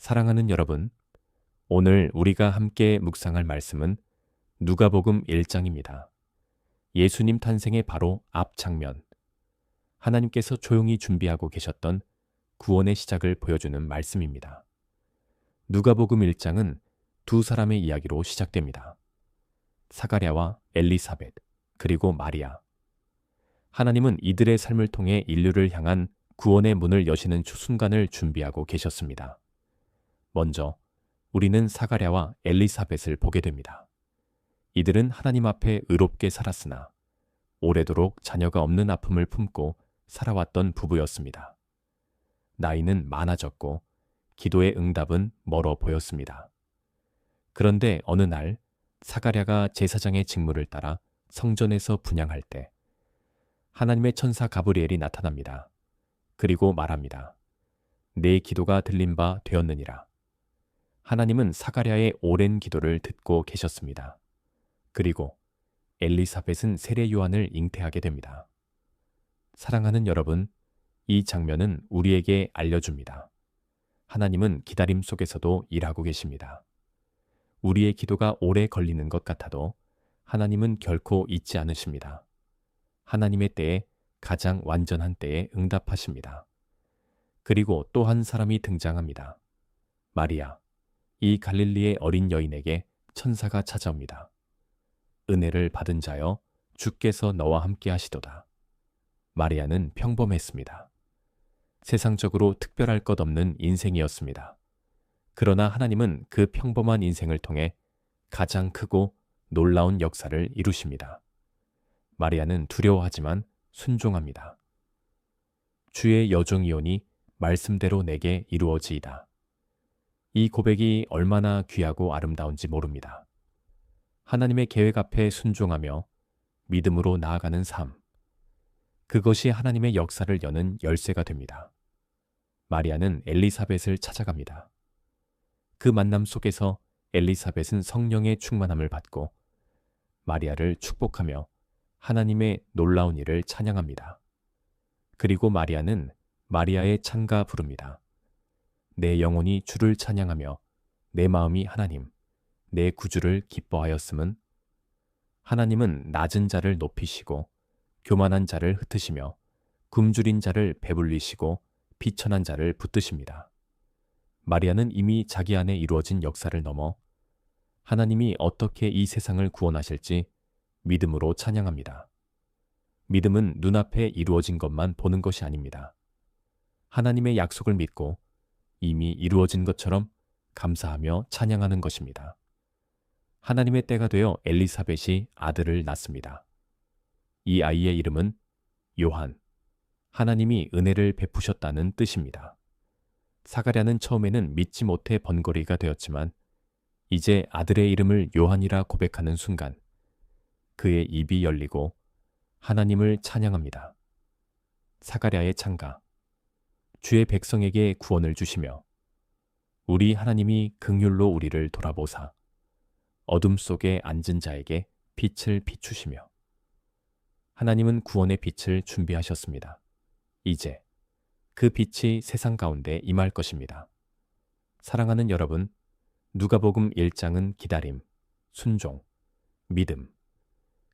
사랑하는 여러분, 오늘 우리가 함께 묵상할 말씀은 누가복음 1장입니다. 예수님 탄생의 바로 앞 장면, 하나님께서 조용히 준비하고 계셨던 구원의 시작을 보여주는 말씀입니다. 누가복음 1장은 두 사람의 이야기로 시작됩니다. 사가랴와 엘리사벳, 그리고 마리아. 하나님은 이들의 삶을 통해 인류를 향한 구원의 문을 여시는 순간을 준비하고 계셨습니다. 먼저 우리는 사가랴와 엘리사벳을 보게 됩니다. 이들은 하나님 앞에 의롭게 살았으나 오래도록 자녀가 없는 아픔을 품고 살아왔던 부부였습니다. 나이는 많아졌고 기도의 응답은 멀어 보였습니다. 그런데 어느 날 사가랴가 제사장의 직무를 따라 성전에서 분향할 때 하나님의 천사 가브리엘이 나타납니다. 그리고 말합니다. 내 기도가 들린 바 되었느니라. 하나님은 사가랴의 오랜 기도를 듣고 계셨습니다. 그리고 엘리사벳은 세례 요한을 잉태하게 됩니다. 사랑하는 여러분, 이 장면은 우리에게 알려줍니다. 하나님은 기다림 속에서도 일하고 계십니다. 우리의 기도가 오래 걸리는 것 같아도 하나님은 결코 잊지 않으십니다. 하나님의 때에 가장 완전한 때에 응답하십니다. 그리고 또 한 사람이 등장합니다. 마리아. 이 갈릴리의 어린 여인에게 천사가 찾아옵니다. 은혜를 받은 자여, 주께서 너와 함께 하시도다. 마리아는 평범했습니다. 세상적으로 특별할 것 없는 인생이었습니다. 그러나 하나님은 그 평범한 인생을 통해 가장 크고 놀라운 역사를 이루십니다. 마리아는 두려워하지만 순종합니다. 주의 여종이오니 말씀대로 내게 이루어지이다. 이 고백이 얼마나 귀하고 아름다운지 모릅니다. 하나님의 계획 앞에 순종하며 믿음으로 나아가는 삶. 그것이 하나님의 역사를 여는 열쇠가 됩니다. 마리아는 엘리사벳을 찾아갑니다. 그 만남 속에서 엘리사벳은 성령의 충만함을 받고 마리아를 축복하며 하나님의 놀라운 일을 찬양합니다. 그리고 마리아는 마리아의 찬가 부릅니다. 내 영혼이 주를 찬양하며 내 마음이 하나님, 내 구주를 기뻐하였음은 하나님은 낮은 자를 높이시고 교만한 자를 흩으시며 굶주린 자를 배불리시고 비천한 자를 붙드십니다. 마리아는 이미 자기 안에 이루어진 역사를 넘어 하나님이 어떻게 이 세상을 구원하실지 믿음으로 찬양합니다. 믿음은 눈앞에 이루어진 것만 보는 것이 아닙니다. 하나님의 약속을 믿고 이미 이루어진 것처럼 감사하며 찬양하는 것입니다. 하나님의 때가 되어 엘리사벳이 아들을 낳습니다. 이 아이의 이름은 요한, 하나님이 은혜를 베푸셨다는 뜻입니다. 사가랴는 처음에는 믿지 못해 번거리가 되었지만 이제 아들의 이름을 요한이라 고백하는 순간 그의 입이 열리고 하나님을 찬양합니다. 사가랴의 찬가, 주의 백성에게 구원을 주시며 우리 하나님이 긍휼로 우리를 돌아보사 어둠 속에 앉은 자에게 빛을 비추시며 하나님은 구원의 빛을 준비하셨습니다. 이제 그 빛이 세상 가운데 임할 것입니다. 사랑하는 여러분, 누가복음 1장은 기다림, 순종, 믿음,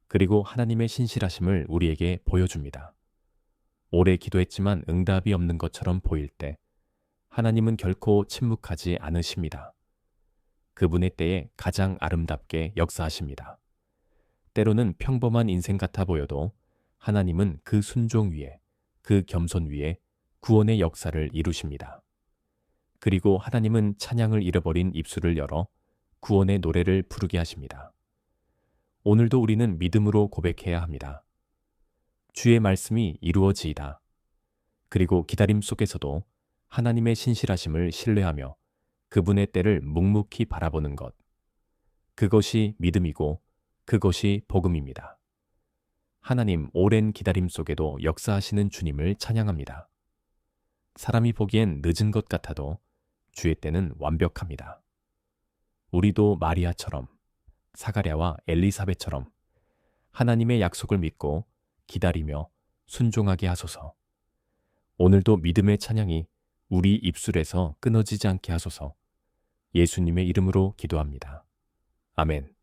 그리고 하나님의 신실하심을 우리에게 보여줍니다. 오래 기도했지만 응답이 없는 것처럼 보일 때 하나님은 결코 침묵하지 않으십니다. 그분의 때에 가장 아름답게 역사하십니다. 때로는 평범한 인생 같아 보여도 하나님은 그 순종 위에, 그 겸손 위에 구원의 역사를 이루십니다. 그리고 하나님은 찬양을 잃어버린 입술을 열어 구원의 노래를 부르게 하십니다. 오늘도 우리는 믿음으로 고백해야 합니다. 주의 말씀이 이루어지이다. 그리고 기다림 속에서도 하나님의 신실하심을 신뢰하며 그분의 때를 묵묵히 바라보는 것. 그것이 믿음이고 그것이 복음입니다. 하나님 오랜 기다림 속에도 역사하시는 주님을 찬양합니다. 사람이 보기엔 늦은 것 같아도 주의 때는 완벽합니다. 우리도 마리아처럼 사가랴와 엘리사벳처럼 하나님의 약속을 믿고 기다리며 순종하게 하소서. 오늘도 믿음의 찬양이 우리 입술에서 끊어지지 않게 하소서. 예수님의 이름으로 기도합니다. 아멘.